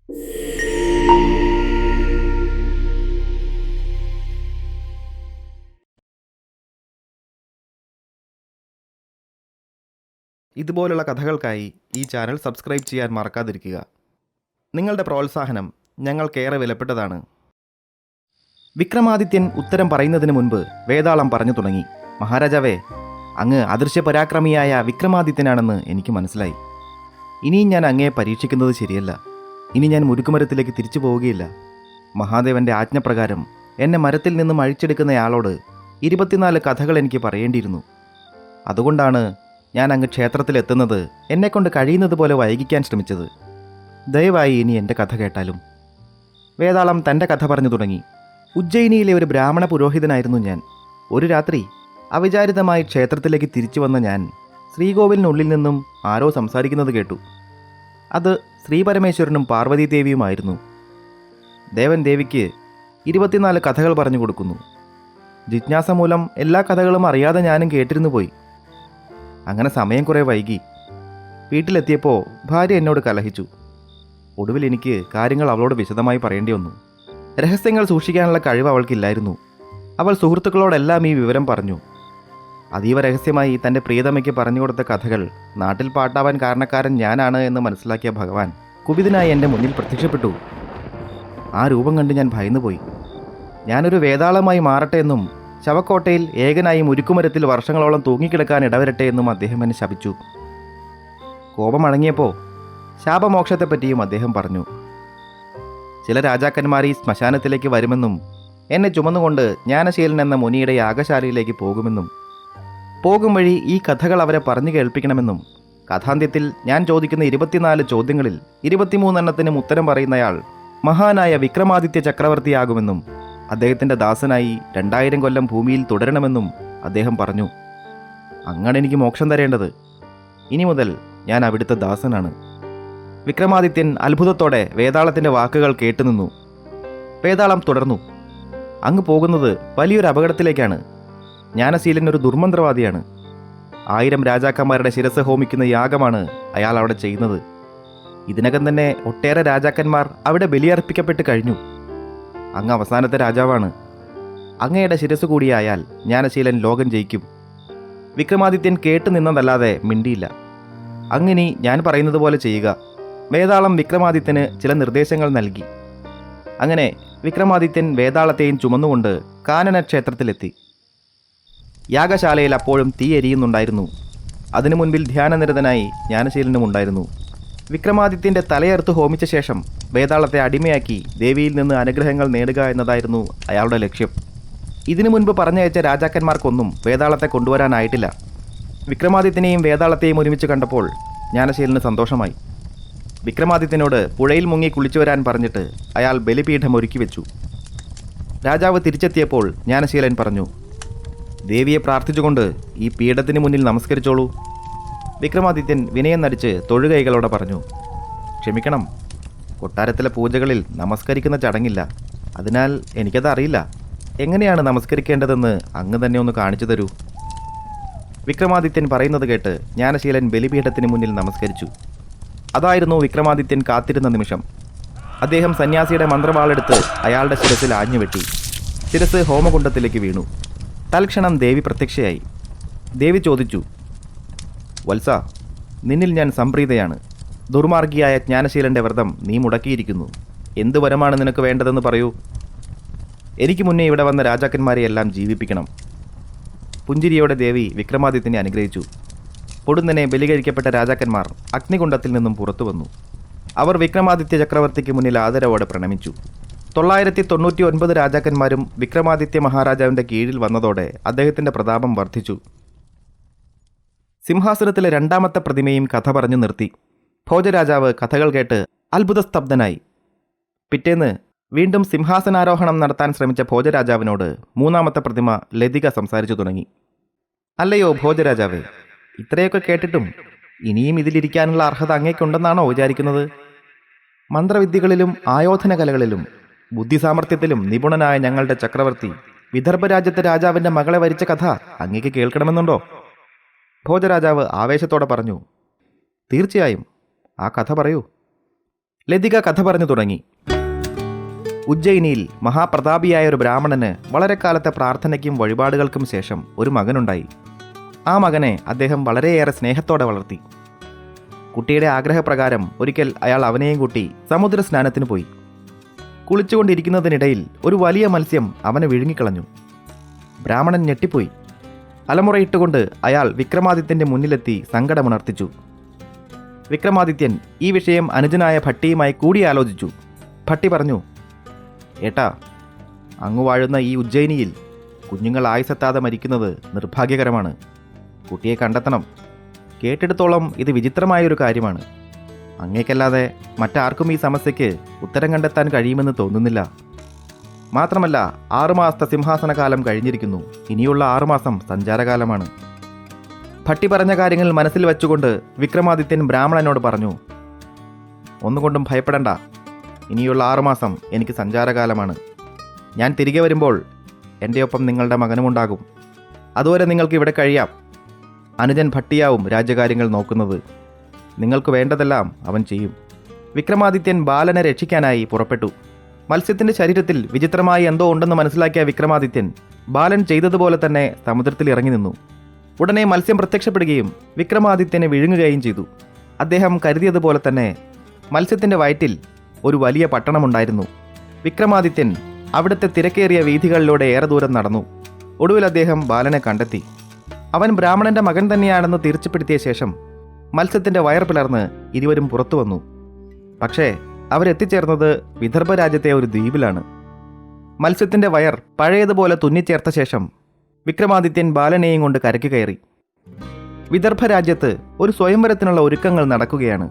ഇതുപോലുള്ള കഥകൾക്കായി ഈ channel subscribe ചെയ്യാൻ മറക്കാതിരിക്കുക. നിങ്ങളുടെ പ്രോത്സാഹനം ഞങ്ങൾക്കേറെ വിലപ്പെട്ടതാണ്. വിക്രമാദിത്യൻ ഉത്തരം പറയുന്നതിന് മുൻപ് വേതാളം പറഞ്ഞു തുടങ്ങി. മഹാരാജാവേ, അങ്ങ് അദൃശ്യ പരാക്രമിയായ വിക്രമാദിത്യനാണെന്ന് എനിക്ക് മനസ്സിലായി. ഇനിയും ഞാൻ അങ്ങയെ പരീക്ഷിക്കുന്നത് ശരിയല്ല. ഇനി ഞാൻ മുരുക്കുമരത്തിലേക്ക് തിരിച്ചു പോവുകയില്ല. മഹാദേവൻ്റെ ആജ്ഞപ്രകാരം എന്നെ മരത്തിൽ നിന്നും അഴിച്ചെടുക്കുന്നയാളോട് 24 കഥകൾ എനിക്ക് പറയേണ്ടിയിരുന്നു. അതുകൊണ്ടാണ് ഞാൻ അങ്ങ് ക്ഷേത്രത്തിലെത്തുന്നത് എന്നെക്കൊണ്ട് കഴിയുന്നത് പോലെ വൈകിക്കാൻ ശ്രമിച്ചത്. ദയവായി ഇനി എൻ്റെ കഥ കേട്ടാലും. വേതാളം തൻ്റെ കഥ പറഞ്ഞു തുടങ്ങി. ഉജ്ജയിനിയിലെ ഒരു ബ്രാഹ്മണ പുരോഹിതനായിരുന്നു ഞാൻ. ഒരു രാത്രി അവിചാരിതമായി ക്ഷേത്രത്തിലേക്ക് തിരിച്ചു വന്ന ഞാൻ ശ്രീകോവിലിനുള്ളിൽ നിന്നും ആരോ സംസാരിക്കുന്നത് കേട്ടു. അത് ശ്രീപരമേശ്വരനും പാർവതീദേവിയുമായിരുന്നു. ദേവൻ ദേവിക്ക് 24 കഥകൾ പറഞ്ഞു കൊടുക്കുന്നു. ജിജ്ഞാസ മൂലം എല്ലാ കഥകളും അറിയാതെ ഞാനും കേട്ടിരുന്നു പോയി. അങ്ങനെ സമയം കുറേ വൈകി. വീട്ടിലെത്തിയപ്പോൾ ഭാര്യ എന്നോട് കലഹിച്ചു. ഒടുവിൽ എനിക്ക് കാര്യങ്ങൾ അവളോട് വിശദമായി പറയേണ്ടി വന്നു. രഹസ്യങ്ങൾ സൂക്ഷിക്കാനുള്ള കഴിവ് അവൾക്കില്ലായിരുന്നു. അവൾ സുഹൃത്തുക്കളോടെല്ലാം ഈ വിവരം പറഞ്ഞു. അതീവ രഹസ്യമായി തൻ്റെ പ്രിയതമയ്ക്ക് പറഞ്ഞു കൊടുത്ത കഥകൾ നാട്ടിൽ പാട്ടാവാൻ കാരണക്കാരൻ ഞാനാണ് എന്ന് മനസ്സിലാക്കിയ ഭഗവാൻ കുപിതനായി എൻ്റെ മുന്നിൽ പ്രത്യക്ഷപ്പെട്ടു. ആ രൂപം കണ്ട് ഞാൻ ഭയന്നുപോയി. ഞാനൊരു വേതാളമായി മാറട്ടെ എന്നും ശവക്കോട്ടയിൽ ഏകനായി മുരുക്കുമരത്തിൽ വർഷങ്ങളോളം തൂങ്ങിക്കിടക്കാൻ ഇടവരട്ടെ എന്നും അദ്ദേഹം എന്നെ ശപിച്ചു. കോപമടങ്ങിയപ്പോൾ ശാപമോക്ഷത്തെപ്പറ്റിയും അദ്ദേഹം പറഞ്ഞു. ചില രാജാക്കന്മാർ ഈ ശ്മശാനത്തിലേക്ക് വരുമെന്നും എന്നെ ചുമന്നുകൊണ്ട് ജ്ഞാനശീലൻ എന്ന മുനിയുടെ യാഗശാലയിലേക്ക് പോകുമെന്നും പോകും വഴി ഈ കഥകൾ അവരെ പറഞ്ഞു കേൾപ്പിക്കണമെന്നും കഥാന്ത്യത്തിൽ ഞാൻ ചോദിക്കുന്ന 24 ചോദ്യങ്ങളിൽ 23 എണ്ണത്തിനും ഉത്തരം പറയുന്നയാൾ മഹാനായ വിക്രമാദിത്യ ചക്രവർത്തിയാകുമെന്നും അദ്ദേഹത്തിൻ്റെ ദാസനായി 2000 കൊല്ലം ഭൂമിയിൽ തുടരണമെന്നും അദ്ദേഹം പറഞ്ഞു. അങ്ങനെ എനിക്ക് മോക്ഷം തരേണ്ടത്. ഇനി മുതൽ ഞാൻ അവിടുത്തെ ദാസനാണ്. വിക്രമാദിത്യൻ അത്ഭുതത്തോടെ വേതാളത്തിൻ്റെ വാക്കുകൾ കേട്ടുനിന്നു. വേതാളം തുടർന്നു. അങ്ങ് പോകുന്നത് വലിയൊരു അപകടത്തിലേക്കാണ്. ജ്ഞാനശീലൻ ഒരു ദുർമന്ത്രവാദിയാണ്. 1000 രാജാക്കന്മാരുടെ ശിരസ് ഹോമിക്കുന്ന യാഗമാണ് അയാൾ അവിടെ ചെയ്യുന്നത്. ഇതിനകം തന്നെ ഒട്ടേറെ രാജാക്കന്മാർ അവിടെ ബലിയർപ്പിക്കപ്പെട്ട് കഴിഞ്ഞു. അങ്ങ് അവസാനത്തെ രാജാവാണ്. അങ്ങയുടെ ശിരസ് കൂടിയായാൽ ജ്ഞാനശീലൻ ലോകം ജയിക്കും. വിക്രമാദിത്യൻ കേട്ടു നിന്നതല്ലാതെ മിണ്ടിയില്ല. അങ്ങനെ ഞാൻ പറയുന്നത് പോലെ ചെയ്യുക. വേതാളം വിക്രമാദിത്യന് ചില നിർദ്ദേശങ്ങൾ നൽകി. അങ്ങനെ വിക്രമാദിത്യൻ വേതാളത്തെയും ചുമന്നുകൊണ്ട് കാനന ക്ഷേത്രത്തിലെത്തി. യാഗശാലയിൽ അപ്പോഴും തീ എരിയുന്നുണ്ടായിരുന്നു. അതിനു മുൻപിൽ ധ്യാനനിരതനായി ജ്ഞാനശീലനും ഉണ്ടായിരുന്നു. വിക്രമാദിത്യൻ്റെ തലയറുത്ത് ഹോമിച്ച ശേഷം വേതാളത്തെ അടിമയാക്കി ദേവിയിൽ നിന്ന് അനുഗ്രഹങ്ങൾ നേടുക എന്നതായിരുന്നു അയാളുടെ ലക്ഷ്യം. ഇതിനു മുൻപ് പറഞ്ഞയച്ച രാജാക്കന്മാർക്കൊന്നും വേതാളത്തെ കൊണ്ടുവരാനായിട്ടില്ല. വിക്രമാദിത്യനെയും വേതാളത്തെയും ഒരുമിച്ച് കണ്ടപ്പോൾ ജ്ഞാനശീലന് സന്തോഷമായി. വിക്രമാദിത്യനോട് പുഴയിൽ മുങ്ങി കുളിച്ചു വരാൻ പറഞ്ഞിട്ട് അയാൾ ബലിപീഠം ഒരുക്കി വെച്ചു. രാജാവ് തിരിച്ചെത്തിയപ്പോൾ ജ്ഞാനശീലൻ പറഞ്ഞു, ദേവിയെ പ്രാർത്ഥിച്ചുകൊണ്ട് ഈ പീഠത്തിന് മുന്നിൽ നമസ്കരിച്ചോളൂ. വിക്രമാദിത്യൻ വിനയം നടിച്ച് തൊഴുകൈകളോടെ പറഞ്ഞു, ക്ഷമിക്കണം, കൊട്ടാരത്തിലെ പൂജകളിൽ നമസ്കരിക്കുന്ന ചടങ്ങില്ല. അതിനാൽ എനിക്കത് അറിയില്ല. എങ്ങനെയാണ് നമസ്കരിക്കേണ്ടതെന്ന് അങ്ങ് തന്നെ ഒന്ന് കാണിച്ചു തരൂ. വിക്രമാദിത്യൻ പറയുന്നത് കേട്ട് ജ്ഞാനശീലൻ ബലിപീഠത്തിന് മുന്നിൽ നമസ്കരിച്ചു. അതായിരുന്നു വിക്രമാദിത്യൻ കാത്തിരുന്ന നിമിഷം. അദ്ദേഹം സന്യാസിയുടെ മന്ത്രവാളെടുത്ത് അയാളുടെ ശിരസിൽ ആഞ്ഞുവെട്ടി. ശിരസ് ഹോമകുണ്ഡത്തിലേക്ക് വീണു. തൽക്ഷണം ദേവി പ്രത്യക്ഷയായി. ദേവി ചോദിച്ചു, വത്സ, നിന്നിൽ ഞാൻ സംപ്രീതയാണ്. ദുർമാർഗിയായ ജ്ഞാനശീലൻ്റെ വ്രതം നീ മുടക്കിയിരിക്കുന്നു. എന്ത് വരമാണ് നിനക്ക് വേണ്ടതെന്ന് പറയൂ. എനിക്ക് മുന്നേ ഇവിടെ വന്ന രാജാക്കന്മാരെയെല്ലാം ജീവിപ്പിക്കണം. പുഞ്ചിരിയോടെ ദേവി വിക്രമാദിത്യനെ അനുഗ്രഹിച്ചു. പൊടുന്നനെ ബലികഴിക്കപ്പെട്ട രാജാക്കന്മാർ അഗ്നികുണ്ഡത്തിൽ നിന്നും പുറത്തു വന്നു. അവർ വിക്രമാദിത്യ ചക്രവർത്തിക്ക് മുന്നിൽ ആദരവോടെ പ്രണമിച്ചു. 999 രാജാക്കന്മാരും വിക്രമാദിത്യ മഹാരാജാവിൻ്റെ കീഴിൽ വന്നതോടെ അദ്ദേഹത്തിൻ്റെ പ്രതാപം വർദ്ധിച്ചു. സിംഹാസനത്തിലെ 2ാമത്തെ പ്രതിമയും കഥ പറഞ്ഞു നിർത്തി. ഭോജരാജാവ് കഥകൾ കേട്ട് അത്ഭുതസ്തബ്ധനായി. പിറ്റേന്ന് വീണ്ടും സിംഹാസനാരോഹണം നടത്താൻ ശ്രമിച്ച ഭോജരാജാവിനോട് 3ാമത്തെ പ്രതിമ ലതിക സംസാരിച്ചു തുടങ്ങി. അല്ലയോ ഭോജരാജാവേ, ഇത്രയൊക്കെ കേട്ടിട്ടും ഇനിയും ഇതിലിരിക്കാനുള്ള അർഹത അങ്ങേക്കുണ്ടെന്നാണോ വിചാരിക്കുന്നത്? മന്ത്രവിദ്യകളിലും ആയോധന കലകളിലും ബുദ്ധിസാമർഥ്യത്തിലും നിപുണനായ ഞങ്ങളുടെ ചക്രവർത്തി വിദർഭ രാജ്യത്തെ രാജാവിൻ്റെ മകളെ വരിച്ച കഥ അങ്ങേക്ക് കേൾക്കണമെന്നുണ്ടോ? ഭോജരാജാവ് ആവേശത്തോടെ പറഞ്ഞു, തീർച്ചയായും, ആ കഥ പറയൂ. ലതിക കഥ പറഞ്ഞു തുടങ്ങി. ഉജ്ജയിനിയിൽ മഹാപ്രതാപിയായ ഒരു ബ്രാഹ്മണന് വളരെ കാലത്തെ പ്രാർത്ഥനയ്ക്കും വഴിപാടുകൾക്കും ശേഷം ഒരു മകനുണ്ടായി. ആ മകനെ അദ്ദേഹം വളരെയേറെ സ്നേഹത്തോടെ വളർത്തി. കുട്ടിയുടെ ആഗ്രഹപ്രകാരം ഒരിക്കൽ അയാൾ അവനെയും കൂട്ടി സമുദ്ര സ്നാനത്തിന് പോയി. കുളിച്ചുകൊണ്ടിരിക്കുന്നതിനിടയിൽ ഒരു വലിയ മത്സ്യം അവനെ വിഴുങ്ങിക്കളഞ്ഞു. ബ്രാഹ്മണൻ ഞെട്ടിപ്പോയി. അലമുറയിട്ടുകൊണ്ട് അയാൾ വിക്രമാദിത്യൻ്റെ മുന്നിലെത്തി സങ്കടമുണർത്തിച്ചു. വിക്രമാദിത്യൻ ഈ വിഷയം അനുജനായ ഭട്ടിയുമായി കൂടിയാലോചിച്ചു. ഭട്ടി പറഞ്ഞു, ഏട്ടാ, അങ്ങ് വാഴുന്ന ഈ ഉജ്ജയിനിയിൽ കുഞ്ഞുങ്ങൾ ആയുസെത്താതെ മരിക്കുന്നത് നിർഭാഗ്യകരമാണ്. കുട്ടിയെ കണ്ടെത്തണം. കേട്ടിടത്തോളം ഇത് വിചിത്രമായൊരു കാര്യമാണ്. അങ്ങേക്കല്ലാതെ മറ്റാർക്കും ഈ സമസ്യയ്ക്ക് ഉത്തരം കണ്ടെത്താൻ കഴിയുമെന്ന് തോന്നുന്നില്ല. മാത്രമല്ല 6 മാസത്തെ സിംഹാസനകാലം കഴിഞ്ഞിരിക്കുന്നു. ഇനിയുള്ള 6 മാസം സഞ്ചാരകാലമാണ്. ഭട്ടി പറഞ്ഞ കാര്യങ്ങൾ മനസ്സിൽ വെച്ചുകൊണ്ട് വിക്രമാദിത്യൻ ബ്രാഹ്മണനോട് പറഞ്ഞു, ഒന്നുകൊണ്ടും ഭയപ്പെടണ്ട. ഇനിയുള്ള 6 മാസം എനിക്ക് സഞ്ചാരകാലമാണ്. ഞാൻ തിരികെ വരുമ്പോൾ എൻ്റെ ഒപ്പം നിങ്ങളുടെ മകനുമുണ്ടാകും. അതുവരെ നിങ്ങൾക്ക് ഇവിടെ കഴിയാം. അനുജൻ ഭട്ടിയാവും രാജ്യകാര്യങ്ങൾ നോക്കുന്നത്. നിങ്ങൾക്ക് വേണ്ടതെല്ലാം അവൻ ചെയ്യും. വിക്രമാദിത്യൻ ബാലനെ രക്ഷിക്കാനായി പുറപ്പെട്ടു. മത്സ്യത്തിൻ്റെ ശരീരത്തിൽ വിചിത്രമായി എന്തോ ഉണ്ടെന്ന് മനസ്സിലാക്കിയ വിക്രമാദിത്യൻ ബാലൻ ചെയ്തതുപോലെ തന്നെ സമുദ്രത്തിൽ ഇറങ്ങി നിന്നു. ഉടനെ മത്സ്യം പ്രത്യക്ഷപ്പെടുകയും വിക്രമാദിത്യനെ വിഴുങ്ങുകയും ചെയ്തു. അദ്ദേഹം കരുതിയതുപോലെ തന്നെ മത്സ്യത്തിൻ്റെ വയറ്റിൽ ഒരു വലിയ പട്ടണമുണ്ടായിരുന്നു. വിക്രമാദിത്യൻ അവിടുത്തെ തിരക്കേറിയ വീഥികളിലൂടെ ഏറെ ദൂരം നടന്നു. ഒടുവിൽ അദ്ദേഹം ബാലനെ കണ്ടെത്തി. അവൻ ബ്രാഹ്മണന്റെ മകൻ തന്നെയാണെന്ന് തീർച്ചപ്പെടുത്തിയ ശേഷം മത്സ്യത്തിൻ്റെ വയർ പിളർന്ന് ഇരുവരും പുറത്തു വന്നു. പക്ഷേ അവരെത്തിച്ചേർന്നത് വിദർഭ രാജ്യത്തെ ഒരു ദ്വീപിലാണ്. മത്സ്യത്തിൻ്റെ വയർ പഴയതുപോലെ തുന്നിച്ചേർത്ത ശേഷം വിക്രമാദിത്യൻ ബാലനെയും കൊണ്ട് കരയ്ക്ക് കയറി. വിദർഭ രാജ്യത്ത് ഒരു സ്വയംവരത്തിനുള്ള ഒരുക്കങ്ങൾ നടക്കുകയാണ്.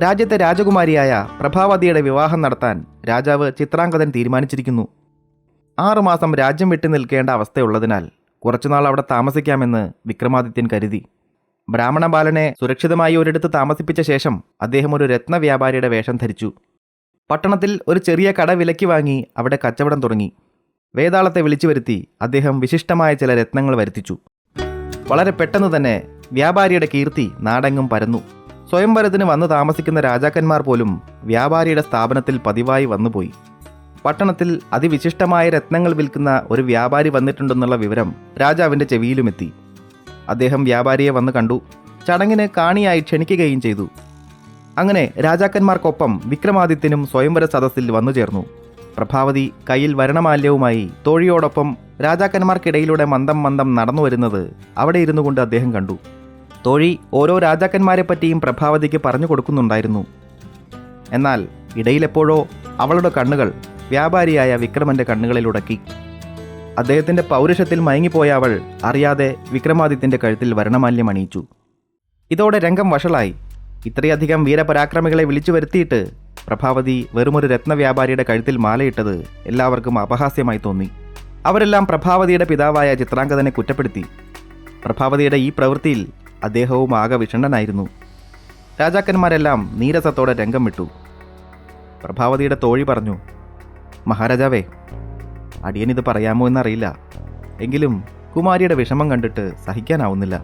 രാജ്യത്തെ രാജകുമാരിയായ പ്രഭാവതിയുടെ വിവാഹം നടത്താൻ രാജാവ് ചിത്രാംഗതൻ തീരുമാനിച്ചിരിക്കുന്നു. 6 മാസം രാജ്യം വിട്ടു നിൽക്കേണ്ട അവസ്ഥയുള്ളതിനാൽ കുറച്ചുനാൾ അവിടെ താമസിക്കാമെന്ന് വിക്രമാദിത്യൻ കരുതി. ബ്രാഹ്മണ ബാലനെ സുരക്ഷിതമായി ഒരിടത്ത് താമസിപ്പിച്ച ശേഷം അദ്ദേഹം ഒരു രത്നവ്യാപാരിയുടെ വേഷം ധരിച്ചു. പട്ടണത്തിൽ ഒരു ചെറിയ കട വിലയ്ക്ക് വാങ്ങി അവിടെ കച്ചവടം തുടങ്ങി. വേതാളത്തെ വിളിച്ചു വരുത്തി അദ്ദേഹം വിശിഷ്ടമായ ചില രത്നങ്ങൾ വരുത്തിച്ചു. വളരെ പെട്ടെന്ന് തന്നെ വ്യാപാരിയുടെ കീർത്തി നാടെങ്ങും പരന്നു. സ്വയംവരത്തിന് വന്ന് താമസിക്കുന്ന രാജാക്കന്മാർ പോലും വ്യാപാരിയുടെ സ്ഥാപനത്തിൽ പതിവായി വന്നുപോയി. പട്ടണത്തിൽ അതിവിശിഷ്ടമായ രത്നങ്ങൾ വിൽക്കുന്ന ഒരു വ്യാപാരി വന്നിട്ടുണ്ടെന്നുള്ള വിവരം രാജാവിൻ്റെ ചെവിയിലുമെത്തി. അദ്ദേഹം വ്യാപാരിയെ വന്ന് കണ്ടു. ചടങ്ങിന് കാണിയായി ക്ഷണിക്കുകയും ചെയ്തു. അങ്ങനെ രാജാക്കന്മാർക്കൊപ്പം വിക്രമാദിത്യനും സ്വയംവര സദസ്സിൽ വന്നു ചേർന്നു. പ്രഭാവതി കയ്യിൽ വരണമാല്യവുമായി തോഴിയോടൊപ്പം രാജാക്കന്മാർക്കിടയിലൂടെ മന്ദം മന്ദം നടന്നു വരുന്നത് അവിടെ ഇരുന്നു കൊണ്ട് അദ്ദേഹം കണ്ടു. തോഴി ഓരോ രാജാക്കന്മാരെപ്പറ്റിയും പ്രഭാവതിക്ക് പറഞ്ഞു കൊടുക്കുന്നുണ്ടായിരുന്നു. എന്നാൽ ഇടയിലെപ്പോഴോ അവളുടെ കണ്ണുകൾ വ്യാപാരിയായ വിക്രമന്റെ കണ്ണുകളിലുടക്കി. അദ്ദേഹത്തിൻ്റെ പൗരുഷത്തിൽ മയങ്ങിപ്പോയ അവൾ അറിയാതെ വിക്രമാദിത്യൻ്റെ കഴുത്തിൽ വരണമാല്യം അണിയിച്ചു. ഇതോടെ രംഗം വഷളായി. ഇത്രയധികം വീരപരാക്രമികളെ വിളിച്ചു വരുത്തിയിട്ട് പ്രഭാവതി വെറുമൊരു രത്നവ്യാപാരിയുടെ കഴുത്തിൽ മാലയിട്ടത് എല്ലാവർക്കും അപഹാസ്യമായി തോന്നി. അവരെല്ലാം പ്രഭാവതിയുടെ പിതാവായ ചിത്രാംഗതനെ കുറ്റപ്പെടുത്തി. പ്രഭാവതിയുടെ ഈ പ്രവൃത്തിയിൽ അദ്ദേഹവും ആകെ വിഷണ്ണനായിരുന്നു. രാജാക്കന്മാരെല്ലാം നീരസത്തോടെ രംഗം വിട്ടു. പ്രഭാവതിയുടെ തോഴി പറഞ്ഞു, മഹാരാജാവേ, അടിയനിത് പറയാമോ എന്നറിയില്ല. എങ്കിലും കുമാരിയുടെ വിഷമം കണ്ടിട്ട് സഹിക്കാനാവുന്നില്ല.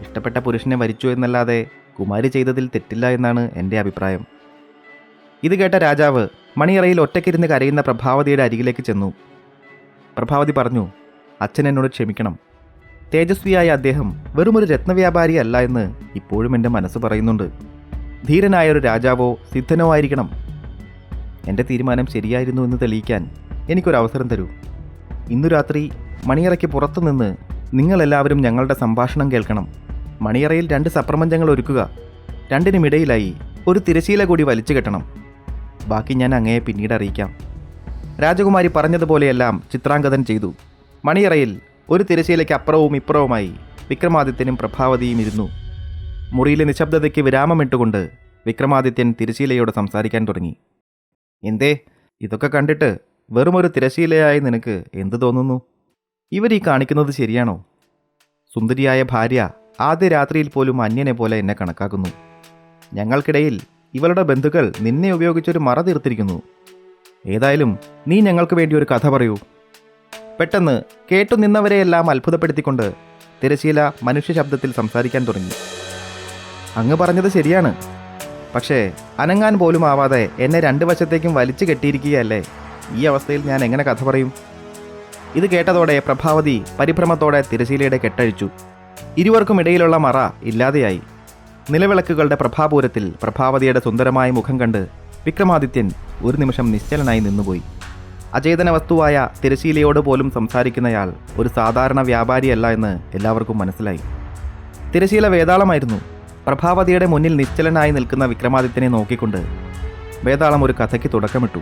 ഇഷ്ടപ്പെട്ട പുരുഷനെ വരിച്ചു എന്നല്ലാതെ കുമാരി ചെയ്തതിൽ തെറ്റില്ല എന്നാണ് എൻ്റെ അഭിപ്രായം. ഇത് കേട്ട രാജാവ് മണിയറയിൽ ഒറ്റയ്ക്കിരുന്ന് കരയുന്ന പ്രഭാവതിയുടെ അരികിലേക്ക് ചെന്നു. പ്രഭാവതി പറഞ്ഞു, അച്ഛൻ എന്നോട് ക്ഷമിക്കണം. തേജസ്വിയായ അദ്ദേഹം വെറുമൊരു രത്നവ്യാപാരി അല്ല എന്ന് ഇപ്പോഴും എൻ്റെ മനസ്സ് പറയുന്നുണ്ട്. ധീരനായൊരു രാജാവോ സിദ്ധനോ ആയിരിക്കണം. എൻ്റെ തീരുമാനം ശരിയായിരുന്നു എന്ന് തെളിയിക്കാൻ എനിക്കൊരവസരം തരൂ. ഇന്നു രാത്രി മണിയറയ്ക്ക് പുറത്തുനിന്ന് നിങ്ങളെല്ലാവരും ഞങ്ങളുടെ സംഭാഷണം കേൾക്കണം. മണിയറയിൽ 2 സപ്രപഞ്ചങ്ങൾ ഒരുക്കുക. രണ്ടിനുമിടയിലായി ഒരു തിരശീല കൂടി വലിച്ചു കെട്ടണം. ബാക്കി ഞാൻ അങ്ങയെ പിന്നീട് അറിയിക്കാം. രാജകുമാരി പറഞ്ഞതുപോലെയെല്ലാം ചിത്രാംഗതൻ ചെയ്തു. മണിയറയിൽ ഒരു തിരശീലയ്ക്ക് അപ്പുറവും ഇപ്പുറവുമായി വിക്രമാദിത്യനും പ്രഭാവതിയും ഇരുന്നു. മുറിയിലെ നിശബ്ദതയ്ക്ക് വിരാമമിട്ടുകൊണ്ട് വിക്രമാദിത്യൻ തിരശീലയോട് സംസാരിക്കാൻ തുടങ്ങി. എന്തേ, ഇതൊക്കെ കണ്ടിട്ട് വെറുമൊരു തിരശീലയായി നിനക്ക് എന്തു തോന്നുന്നു? ഇവരീ കാണിക്കുന്നത് ശരിയാണോ? സുന്ദരിയായ ഭാര്യ ആദ്യ രാത്രിയിൽ പോലും അന്യനെ പോലെ എന്നെ കണക്കാക്കുന്നു. ഞങ്ങൾക്കിടയിൽ ഇവളുടെ ബന്ധുക്കൾ നിന്നെ ഉപയോഗിച്ചൊരു മറ തീർത്തിരിക്കുന്നു. ഏതായാലും നീ ഞങ്ങൾക്ക് വേണ്ടി ഒരു കഥ പറയൂ. പെട്ടെന്ന് കേട്ടുനിന്നവരെയെല്ലാം അത്ഭുതപ്പെടുത്തിക്കൊണ്ട് തിരശീല മനുഷ്യ ശബ്ദത്തിൽ സംസാരിക്കാൻ തുടങ്ങി. അങ്ങ് പറഞ്ഞത് ശരിയാണ്. പക്ഷേ അനങ്ങാൻ പോലും ആവാതെ എന്നെ രണ്ട് വശത്തേക്കും വലിച്ചു കെട്ടിയിരിക്കുകയല്ലേ. ഈ അവസ്ഥയിൽ ഞാൻ എങ്ങനെ കഥ പറയും? ഇത് കേട്ടതോടെ പ്രഭാവതി പരിഭ്രമത്തോടെ തിരശീലയുടെ കെട്ടഴിച്ചു. ഇരുവർക്കും ഇടയിലുള്ള മറ ഇല്ലാതെയായി. നിലവിളക്കുകളുടെ പ്രഭാപൂരത്തിൽ പ്രഭാവതിയുടെ സുന്ദരമായ മുഖം കണ്ട് വിക്രമാദിത്യൻ ഒരു നിമിഷം നിശ്ചലനായി നിന്നുപോയി. അചേതന വസ്തുവായ തിരശീലയോട് പോലും സംസാരിക്കുന്നയാൾ ഒരു സാധാരണ വ്യാപാരിയല്ല എന്ന് എല്ലാവർക്കും മനസ്സിലായി. തിരശീല വേതാളമായിരുന്നു. പ്രഭാവതിയുടെ മുന്നിൽ നിശ്ചലനായി നിൽക്കുന്ന വിക്രമാദിത്യനെ നോക്കിക്കൊണ്ട് വേതാളം ഒരു കഥയ്ക്ക് തുടക്കമിട്ടു.